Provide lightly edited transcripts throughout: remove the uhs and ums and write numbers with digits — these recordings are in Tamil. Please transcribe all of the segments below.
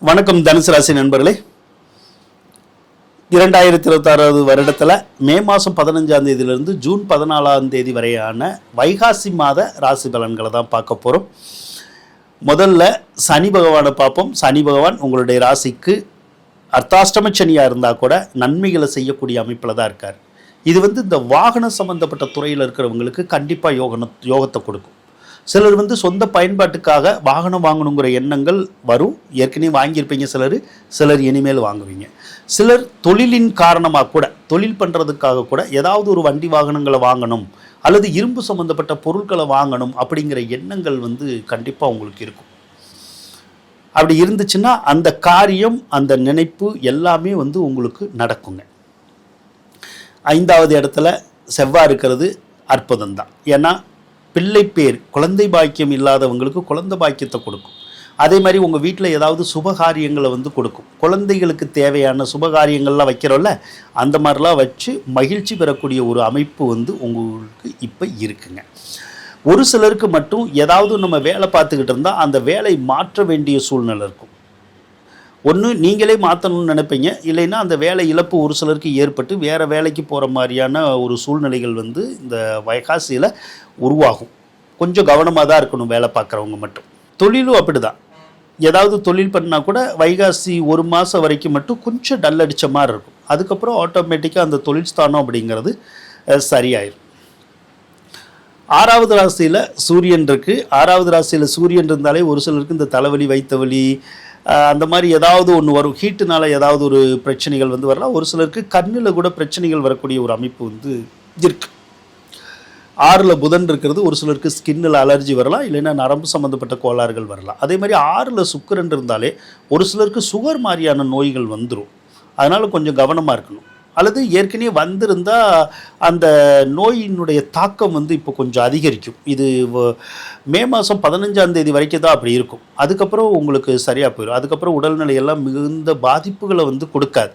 வணக்கம் தனுசு ராசி நண்பர்களே. 2026 வருடத்தில் மே மாதம் 15ஆம் தேதியிலிருந்து ஜூன் 14ஆம் தேதி வரையான வைகாசி மாத ராசி பலன்களை தான் பார்க்க போகிறோம். முதல்ல சனி பகவானை பார்ப்போம். சனி பகவான் உங்களுடைய ராசிக்கு அர்த்தாஷ்டம சனியாக இருந்தால் கூட நன்மைகளை செய்யக்கூடிய அமைப்பில் தான் இருக்கார். இது இந்த வாகன சம்பந்தப்பட்ட துறையில் இருக்கிறவங்களுக்கு கண்டிப்பாக யோகத்தை கொடுக்கும். சிலர் சொந்த பயன்பாட்டுக்காக வாகனம் வாங்கணுங்கிற எண்ணங்கள் வரும். ஏற்கனவே வாங்கியிருப்பீங்க சிலர் இனிமேல் வாங்குவீங்க. சிலர் தொழிலின் காரணமாக கூட தொழில் பண்ணுறதுக்காக கூட ஏதாவது ஒரு வண்டி வாகனங்களை வாங்கணும் அல்லது இரும்பு சம்மந்தப்பட்ட பொருட்களை வாங்கணும் அப்படிங்கிற எண்ணங்கள் கண்டிப்பாக உங்களுக்கு இருக்கும். அப்படி இருந்துச்சுன்னா அந்த காரியம் அந்த நினைப்பு எல்லாமே உங்களுக்கு நடக்குங்க. 5வது இடத்துல செவ்வாய் இருக்கிறது அற்புதம் தான். ஏன்னா பிள்ளை பேர் குழந்தை பாக்கியம் இல்லாதவங்களுக்கு குழந்தை பாக்கியத்தை கொடுக்கும். அதே மாதிரி உங்கள் வீட்டில் ஏதாவது சுபகாரியங்களை கொடுக்கும். குழந்தைகளுக்கு தேவையான சுபகாரியங்கள்லாம் வைக்கிறோம்ல, அந்த மாதிரிலாம் வச்சு மகிழ்ச்சி பெறக்கூடிய ஒரு அமைப்பு உங்களுக்கு இப்போ இருக்குங்க. ஒரு சிலருக்கு மட்டும் ஏதாவது நம்ம வேலை பார்த்துக்கிட்டு இருந்தால் அந்த வேலை மாற்ற வேண்டிய சூழ்நிலை இருக்கும். ஒன்று நீங்களே மாற்றணும்னு நினைப்பீங்க, இல்லைன்னா அந்த வேலை இழப்பு ஒரு சிலருக்கு ஏற்பட்டு வேறு வேலைக்கு போகிற மாதிரியான ஒரு சூழ்நிலைகள் இந்த வைகாசியில் உருவாகும். கொஞ்சம் கவனமாக தான் இருக்கணும் வேலை பார்க்குறவங்க மட்டும். தொழிலும் அப்படி தான். ஏதாவது தொழில் பண்ணால் கூட வைகாசி 1 மாதம் வரைக்கும் மட்டும் கொஞ்சம் டல் அடித்த மாதிரி இருக்கும். அதுக்கப்புறம் ஆட்டோமேட்டிக்காக அந்த தொழில் ஸ்தானம் அப்படிங்கிறது சரியாயிடும். 6வது ராசியில் சூரியன் இருக்குது. 6வது ராசியில் சூரியன் இருந்தாலே ஒரு சிலருக்கு இந்த தலைவலி வயிற்று வலி அந்த மாதிரி ஏதாவது ஒன்று வரும். ஹீட்டுனால ஏதாவது ஒரு பிரச்சனைகள் வரலாம். ஒரு சிலருக்கு கண்ணில் கூட பிரச்சனைகள் வரக்கூடிய ஒரு அமைப்பு இருக்குது. 6ல் புதன் இருக்கிறது. ஒரு சிலருக்கு ஸ்கின்னில் அலர்ஜி வரலாம், இல்லைன்னா நரம்பு சம்மந்தப்பட்ட கோளாறுகள் வரலாம். அதே மாதிரி 6ல் சுக்கிரன் இருந்தாலே ஒரு சிலருக்கு சுகர் மாதிரியான நோய்கள் வந்துடும். அதனால் கொஞ்சம் கவனமாக இருக்கணும். அல்லது ஏற்கனவே வந்திருந்தால் அந்த நோயினுடைய தாக்கம் இப்போ கொஞ்சம் அதிகரிக்கும். இது மே மாதம் 15ஆம் தேதி வரைக்கும் தான் அப்படி இருக்கும். அதுக்கப்புறம் உங்களுக்கு சரியாக போயிடும். அதுக்கப்புறம் உடல்நிலையெல்லாம் மிகுந்த பாதிப்புகளை கொடுக்காது.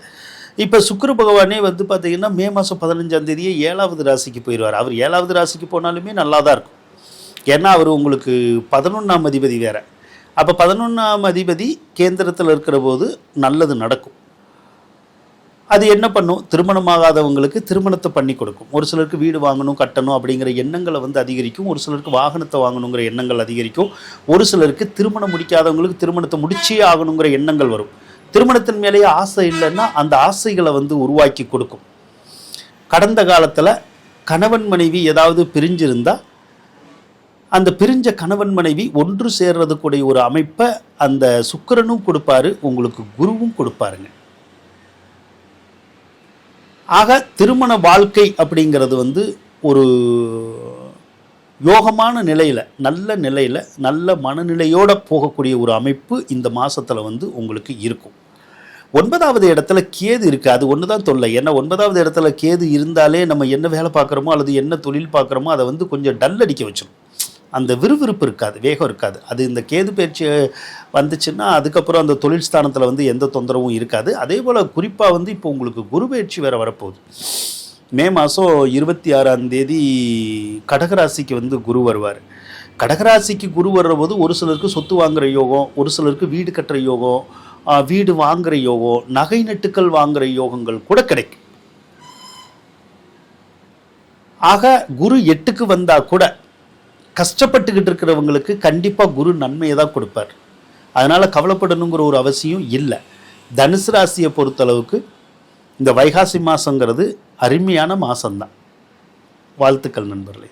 இப்போ சுக்கிர பகவானே பார்த்திங்கன்னா மே மாதம் 15ஆம் தேதியே 7வது ராசிக்கு போயிடுவார். அவர் 7வது ராசிக்கு போனாலுமே நல்லா தான் இருக்கும். ஏன்னா அவர் உங்களுக்கு 11ஆம் அதிபதி வேறு. அப்போ 11ஆம் அதிபதி கேந்திரத்தில் இருக்கிற போது நல்லது நடக்கும். அது என்ன பண்ணும்? திருமணமாகாதவங்களுக்கு திருமணத்தை பண்ணி கொடுக்கும். ஒரு சிலருக்கு வீடு வாங்கணும் கட்டணும் அப்படிங்கிற எண்ணங்களை அதிகரிக்கும். ஒரு சிலருக்கு வாகனத்தை வாங்கணுங்கிற எண்ணங்கள் அதிகரிக்கும். ஒரு சிலருக்கு திருமணம் முடிக்காதவங்களுக்கு திருமணத்தை முடிச்சே ஆகணுங்கிற எண்ணங்கள் வரும். திருமணத்தின் மேலேயே ஆசை இல்லைன்னா அந்த ஆசைகளை உருவாக்கி கொடுக்கும். கடந்த காலத்தில் கணவன் மனைவி ஏதாவது பிரிஞ்சிருந்தால் அந்த பிரிஞ்ச கணவன் மனைவி ஒன்று சேர்றதுக்குடைய ஒரு அமைப்பை அந்த சுக்கிரனும் கொடுப்பாரு, உங்களுக்கு குருவும் கொடுப்பாருங்க. ஆக திருமண வாழ்க்கை அப்படிங்கிறது ஒரு யோகமான நிலையில் நல்ல மனநிலையோடு போகக்கூடிய ஒரு அமைப்பு இந்த மாதத்தில் உங்களுக்கு இருக்கும். 9வது இடத்துல கேது இருக்குது. அது ஒன்று தான் தொல்லை. ஏன்னா 9வது இடத்துல கேது இருந்தாலே நம்ம என்ன வேலை பார்க்குறோமோ அல்லது என்ன தொழில் பார்க்குறோமோ அதை கொஞ்சம் டல் அடிக்க வச்சிடும். அந்த விறுவிறுப்பு இருக்காது, வேகம் இருக்காது. அது இந்த கேது பயிற்சி வந்துச்சுன்னா அதுக்கப்புறம் அந்த தொழில் ஸ்தானத்தில் எந்த தொந்தரவும் இருக்காது. அதே போல் குறிப்பாக இப்போ உங்களுக்கு குரு பயிற்சி வேறு வரப்போகுது. மே மாதம் 26ஆம் தேதி கடகராசிக்கு குரு வருவார். கடகராசிக்கு குரு வர்ற போது ஒரு சிலருக்கு சொத்து வாங்குகிற யோகம், ஒரு சிலருக்கு வீடு கட்டுற யோகம், வீடு வாங்குகிற யோகம், நகை நட்டுக்கள் வாங்குகிற யோகங்கள் கூட கிடைக்கும். ஆக குரு 8க்கு வந்தால் கூட கஷ்டப்பட்டுக்கிட்டு இருக்கிறவங்களுக்கு கண்டிப்பாக குரு நன்மையை தான் கொடுப்பார். அதனால் கவலைப்படணுங்கிற ஒரு அவசியம் இல்லை. தனுசு ராசியை பொறுத்தளவுக்கு இந்த வைகாசி மாதங்கிறது அருமையான மாதம்தான். வாழ்த்துக்கள் நண்பர்களே.